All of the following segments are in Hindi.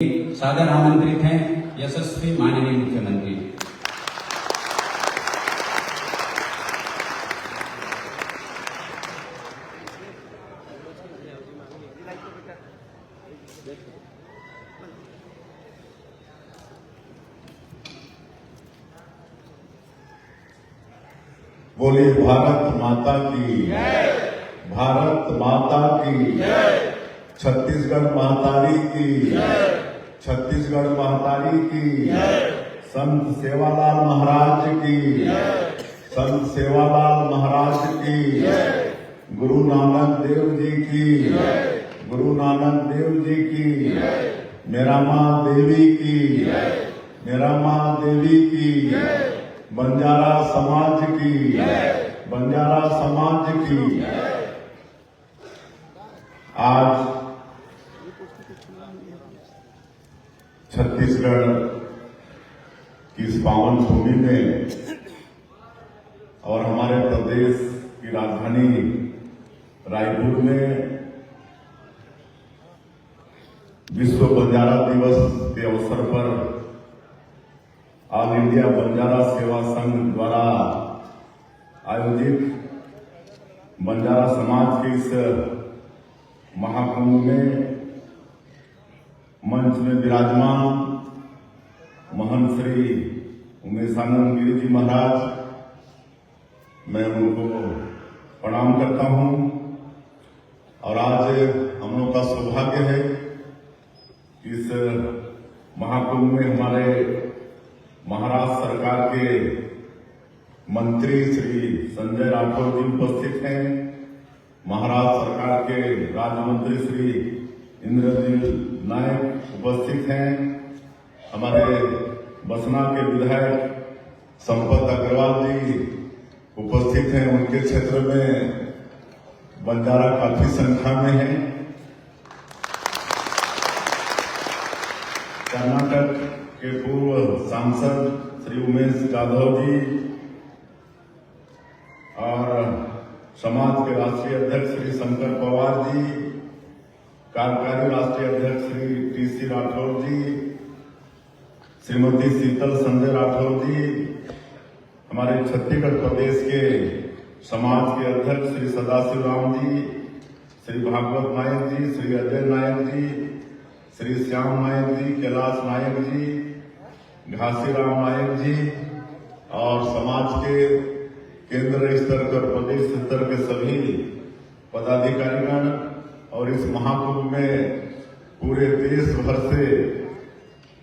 सादर आमंत्रित हैं यशस्वी माननीय मुख्यमंत्री। बोलिए भारत माता की जय, भारत माता की जय, छत्तीसगढ़ महतारी की जय, छत्तीसगढ़ महतारी की जय, संत सेवालाल महाराज की जय, संत सेवालाल महाराज की जय, गुरु नानक देव जी की जय, गुरु नानक देव जी की जय, मेरा माँ देवी की जय, मेरा माँ देवी की जय, बंजारा समाज की जय, बंजारा समाज की जय। आज छत्तीसगढ़ की इस पावन भूमि में और हमारे प्रदेश की राजधानी रायपुर में विश्व बंजारा दिवस के अवसर पर ऑल इंडिया बंजारा सेवा संघ द्वारा आयोजित बंजारा समाज के इस महाकुंभ में मंच में विराजमान महंत श्री उमेशानंद गिरी जी महाराज, मैं उनको प्रणाम करता हूं। और आज हम लोग का सौभाग्य है इस महाकुंभ में हमारे महाराष्ट्र सरकार के मंत्री श्री संजय राठौर जी उपस्थित हैं, महाराष्ट्र सरकार के राज्य मंत्री श्री इंद्रजीत नायक उपस्थित हैं, हमारे बसना के विधायक संपत अग्रवाल जी उपस्थित हैं। उनके क्षेत्र में बंजारा काफी संख्या में है। कर्नाटक के पूर्व सांसद श्री उमेश जाधव जी और समाज के राष्ट्रीय अध्यक्ष श्री शंकर पवार जी, कार्यकारी राष्ट्रीय अध्यक्ष श्री टी.सी. राठौर जी, श्रीमती शीतल संजय राठौर जी, हमारे छत्तीसगढ़ प्रदेश के समाज के अध्यक्ष श्री सदाशिव राम जी, श्री भागवत नायक जी, श्री अजय नायक जी, श्री श्याम नायक जी, कैलाश नायक जी, घासीराम नायक जी और समाज के केंद्र स्तर पर प्रदेश स्तर के सभी पदाधिकारीगण और इस महाकुंभ में पूरे देश भर से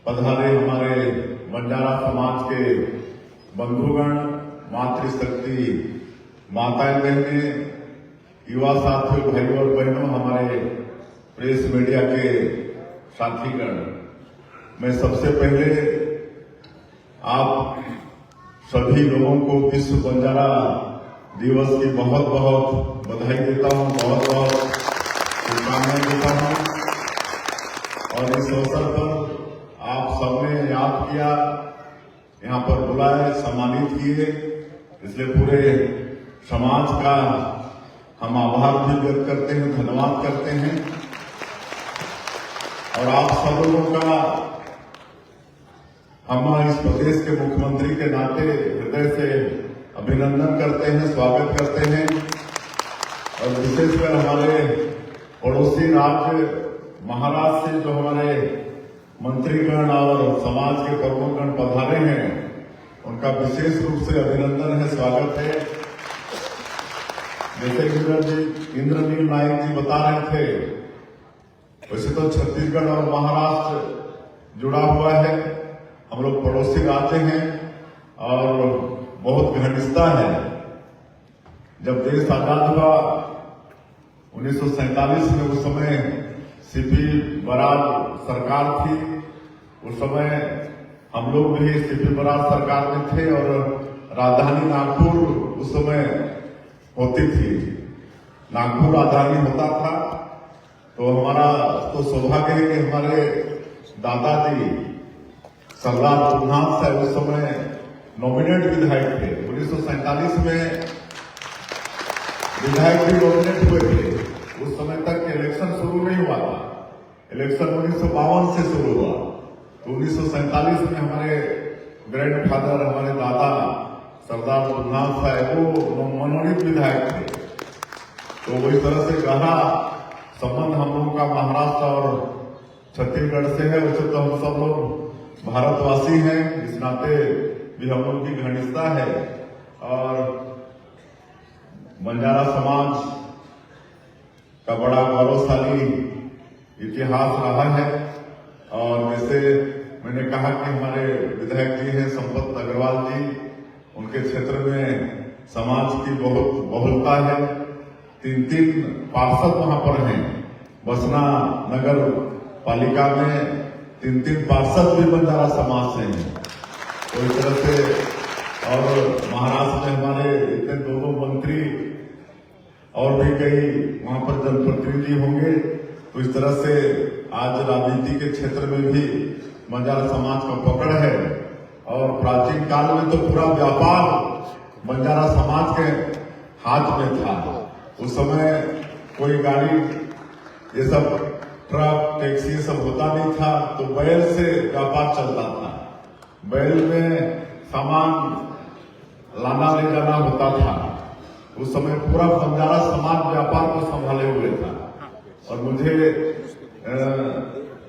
पधारे हमारे बंजारा समाज के बंधुगण, मातृशक्ति माताएं बहनें, युवा साथियों, भाइयों और बहनों, हमारे प्रेस मीडिया के साथीगण, मैं सबसे पहले आप सभी लोगों को विश्व बंजारा दिवस की बहुत बहुत बधाई देता हूं, बहुत बहुत शुभकामनाएं देता हूं। और इस अवसर पर आप सबने याद किया, यहाँ पर बुलाए, सम्मानित किए, इसलिए पूरे समाज का हम आभार भी व्यक्त करते हैं, धन्यवाद करते हैं। और आप सब लोगों का हम इस प्रदेश के मुख्यमंत्री के नाते हृदय से अभिनंदन करते हैं, स्वागत करते हैं। और विशेषकर हमारे पड़ोसी राज्य महाराष्ट्र से जो हमारे मंत्रीगण और समाज के प्रमुखगण पधारे हैं, उनका विशेष रूप से अभिनंदन है, स्वागत है। जैसे इंद्रजीत नायक जी बता रहे थे, वैसे तो छत्तीसगढ़ और महाराष्ट्र जुड़ा हुआ है, हम लोग पड़ोसी राज्य हैं और बहुत घनिष्ठता है। जब देश आजाद हुआ 1947 में, उस समय सीपी बरार सरकार थी, उस समय हम लोग भी सीपी बरार सरकार में थे और राजधानी नागपुर उस समय होती थी, नागपुर राजधानी होता था। तो हमारा तो सौभाग्य है कि हमारे दादाजी सरदार रघुनाथ साहब उस समय नॉमिनेट विधायक थे। 1947 में विधायक भी नॉमिनेट हुए थे, उस समय तक इलेक्शन शुरू नहीं हुआ था। इलेक्शन 1952 से शुरू हुआ। तो 1947 में हमारे ग्रैंडफादर, हमारे दादा सरदार बुद्धनाथ साहब वो मनोनीत विधायक थे। तो वही तरह से गहरा संबंध हम लोगों का महाराष्ट्र और छत्तीसगढ़ से है। वैसे तो हम सब लोग भारतवासी हैं, इस नाते भी हम लोग की घनिष्ठता है। और बंजारा समाज का बड़ा गौरवशाली इतिहास रहा है। और जैसे मैंने कहा कि हमारे विधायक जी हैं संपत अग्रवाल जी, उनके क्षेत्र में समाज की बहुत बहुलता है। 3 पार्षद वहां पर हैं। बसना नगर पालिका में 3 पार्षद भी बंजारा समाज से हैं। तो इस तरह से और महाराष्ट्र में हमारे इतने 2 मंत्री और भी कई वहां पर जनप्रतिनिधि होंगे। तो इस तरह से आज राजनीति के क्षेत्र में भी बंजारा समाज का पकड़ है। और प्राचीन काल में तो पूरा व्यापार बंजारा समाज के हाथ में था। उस समय कोई गाड़ी ये सब ट्रक टैक्सी ये सब होता नहीं था, तो बैल से व्यापार चलता था। बैल में सामान लाना ले जाना होता था। उस समय पूरा बंजारा समाज व्यापार को संभाले हुए था। और मुझे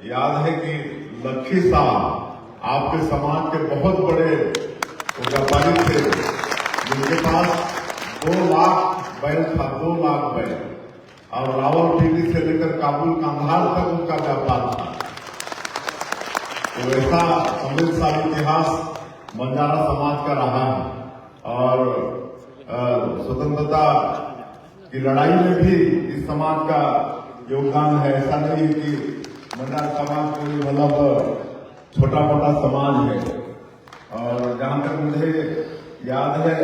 याद है कि लखी साहब आपके समाज के बहुत बड़े व्यापारी थे, जिनके पास 2 लाख बैल था, 2 लाख बैल। और रावलपिंडी से लेकर काबुल कांधार तक उनका व्यापार था। तो ऐसा समृद्धशाली इतिहास बंजारा समाज का रहा है। और स्वतंत्रता की लड़ाई में भी इस समाज का योगदान है। ऐसा नहीं कि बंजारा समाज कोई मतलब छोटा मोटा समाज है। और जहां तक मुझे याद है,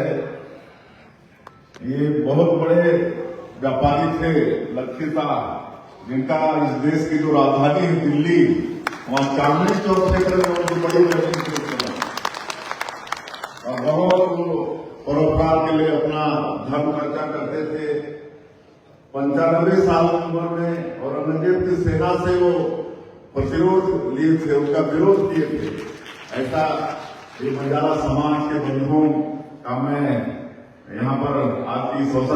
ये बहुत बड़े व्यापारी थे लखी साहब, जिनका इस देश की जो राजधानी है दिल्ली, वहां चांदनी चौक क्षेत्र में उनकी बड़ी जमीन थी। और बहुत परोपकार के लिए अपना धर्म खर्चा करते थे। 95 साल की उम्र में औरंगजेब की सेना से वो प्रतिरोध लिए थे, उनका विरोध किए थे। ऐसा ये बंजारा समाज के बंधुओं का मैं यहाँ पर आपकी